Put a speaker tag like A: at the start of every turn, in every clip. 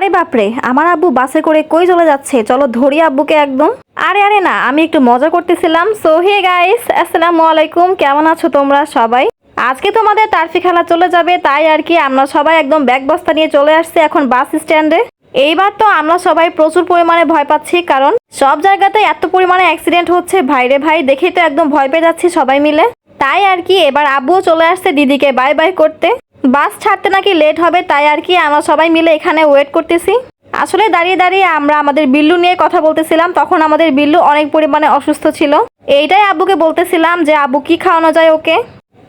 A: আরে বাপরে, আমার আব্বু বাসে করে কই চলে যাচ্ছে? চলো ধরি আব্বুকে একদম। আরে আরে না, আমি একটু মজা করতেছিলাম। সো হে গাইস, আসসালামু আলাইকুম, কেমন আছো তোমরা সবাই? আজকে তোমাদের তারফি খেলা চলে যাবে, তাই আর কি আমরা সবাই একদম ব্যাগ বস্তা নিয়ে চলে আসছি এখন বাস স্ট্যান্ডে। এইবার তো আমরা সবাই প্রচুর পরিমাণে ভয় পাচ্ছি, কারণ সব জায়গাতে এত পরিমাণে অ্যাক্সিডেন্ট হচ্ছে। ভাইরে ভাই, দেখেই তো একদম ভয় পেয়ে যাচ্ছি সবাই মিলে। তাই আর কি এবার আব্বুও চলে আসছে দিদিকে বাই বাই করতে। বাস ছাড়তে নাকি লেট হবে, তাই আর কি আমরা সবাই মিলে এখানে ওয়েট করতেছি। আসলে দাঁড়িয়ে দাঁড়িয়ে আমরা আমাদের বিল্লু নিয়ে কথা বলতেছিলাম। তখন আমাদের বিল্লু অনেক পরিমাণে অসুস্থ ছিল। এইটাই আব্বুকে বলতেছিলাম যে আব্বু কি খাওয়ানো যায় ওকে।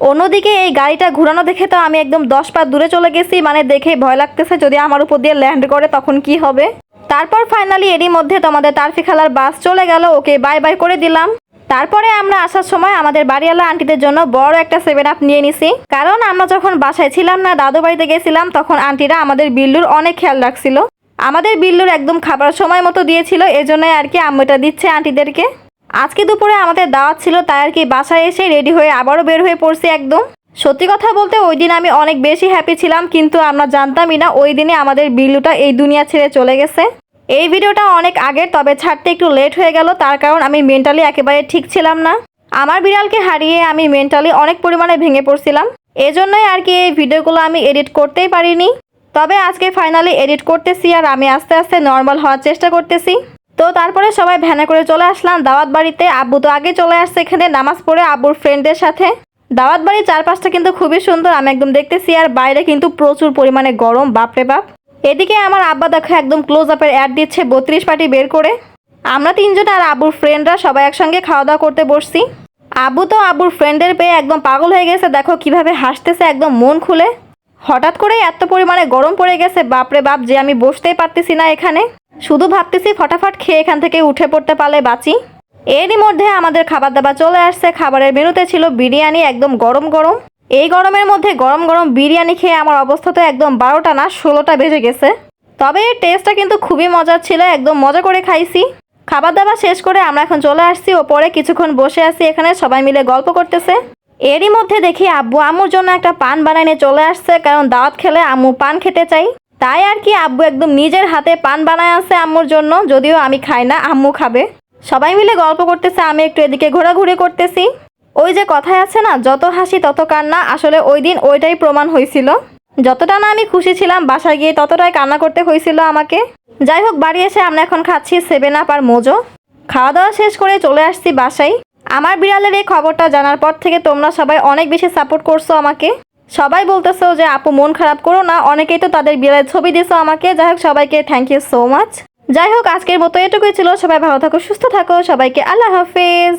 A: অন্যদিকে এই গাড়িটা ঘোরানো দেখে তো আমি একদম 10 পা দূরে চলে গেছি, মানে দেখে ভয় লাগতেছে যদি আমার উপর দিয়ে ল্যান্ড করে তখন কি হবে। তারপর ফাইনালি এরই মধ্যে তোমাদের তারফি খেলার বাস চলে গেল, ওকে বাই বাই করে দিলাম। তারপরে আমরা আসার সময় আমাদের বাড়িওয়ালা আন্টিদের জন্য বড় একটা 7 আপ নিয়ে নিছি, কারণ আমরা যখন বাসায় ছিলাম না, দাদু বাড়িতে গেছিলাম, তখন আন্টিরা আমাদের বিল্লুর অনেক খেয়াল রাখছিল। আমাদের বিল্লুর একদম খাবার সময় মতো দিয়েছিল, এজন্যই আর কি আম্মুটা দিচ্ছে আন্টিদেরকে। আজকে দুপুরে আমাদের দাওয়াত ছিল, তাই আর কি বাসায় এসে রেডি হয়ে আবারও বের হয়ে পড়ছি একদম। সত্যি কথা বলতে ওই দিন আমি অনেক বেশি হ্যাপি ছিলাম, কিন্তু আমরা জানতামই না ওই দিনে আমাদের বিল্লুটা এই দুনিয়া ছেড়ে চলে গেছে। এই ভিডিওটা অনেক আগের, তবে ছাড়তে একটু লেট হয়ে গেল, তার কারণ আমি মেন্টালি একেবারে ঠিক ছিলাম না। আমার বিড়ালকে হারিয়ে আমি মেন্টালি অনেক পরিমাণে ভেঙে পড়ছিলাম, এজন্যই আর কি এই ভিডিওগুলো আমি এডিট করতেই পারিনি। তবে আজকে ফাইনালি এডিট করতেছি, আর আমি আস্তে আস্তে নর্মাল হওয়ার চেষ্টা করতেছি। তো তারপরে সবাই ভ্যানে করে চলে আসলাম দাওয়াত বাড়িতে। আব্বু তো আগে চলে আসছে এখানে নামাজ পড়ে আব্বুর ফ্রেন্ডদের সাথে। দাওয়াত বাড়ির চারপাশটা কিন্তু খুবই সুন্দর, আমি একদম দেখতেছি। আর বাইরে কিন্তু প্রচুর পরিমাণে গরম, বাপরে বাপ। এদিকে আমার আব্বা দেখো একদম ক্লোজ আপের অ্যাড দিচ্ছে 32 পার্টি বের করে। আমরা তিনজন আর আব্বুর ফ্রেন্ডরা সবাই একসঙ্গে খাওয়া দাওয়া করতে বসছি। আব্বু তো আব্বুর ফ্রেন্ডের পেয়ে একদম পাগল হয়ে গেছে, দেখো কিভাবে হাসতেছে একদম মন খুলে। হঠাৎ করে এত পরিমাণে গরম পড়ে গেছে, বাপরে বাপ, যে আমি বসতেই পারতেছি না এখানে। শুধু ভাবতেছি ফটাফট খেয়ে এখান থেকে উঠে পড়তে পারলে বাঁচি। এরই মধ্যে আমাদের খাবার দাবার চলে আসছে। খাবারের মেনুতে ছিল বিরিয়ানি, একদম গরম গরম। এই গরমের মধ্যে গরম গরম বিরিয়ানি খেয়ে আমার অবস্থা তো একদম 12টা না 16টা বেজে গেছে। তবে এর টেস্টটা কিন্তু খুবই মজার ছিল, একদম মজা করে খাইছি। খাবার দাবার শেষ করে আমরা এখন চলে আসছি ওপরে, কিছুক্ষণ বসে আছি এখানে সবাই মিলে গল্প করতেছে। এরই মধ্যে দেখি আব্বু আম্মুর জন্য একটা পান বানাই নিয়ে চলে আসছে, কারণ দাওয়াত খেলে আম্মু পান খেতে চাই। তাই আর কি আব্বু একদম নিজের হাতে পান বানায় আছে আম্মুর জন্য, যদিও আমি খাই না, আম্মু খাবে। সবাই মিলে গল্প করতেছে, আমি একটু এদিকে ঘোরাঘুরি করতেছি। ওই যে কথায় আছে না, যত হাসি তত কান্না, আসলে ওই দিন ওইটাই প্রমাণ হয়েছিল। যতটা না আমি খুশি ছিলাম বাসায় গিয়ে, ততটাই কান্না করতে হয়েছিল আমাকে। যাই হোক, বাড়ি এসে আমরা এখন খাচ্ছি 7 আপ আর মোজো। খাওয়া দাওয়া শেষ করে চলে আসছি বাসায়। আমার বিড়ালের এই খবরটা জানার পর থেকে তোমরা সবাই অনেক বেশি সাপোর্ট করছো আমাকে। সবাই বলতেছো যে আপু মন খারাপ করো না, অনেকেই তো তাদের বিড়ালের ছবি দিয়েছো আমাকে। যাই হোক, সবাইকে থ্যাংক ইউ সো মাচ। যাই হোক, আজকের মতো এটুকুই ছিল। সবাই ভালো থাকো, সুস্থ থাকো, সবাইকে আল্লাহ হাফেজ।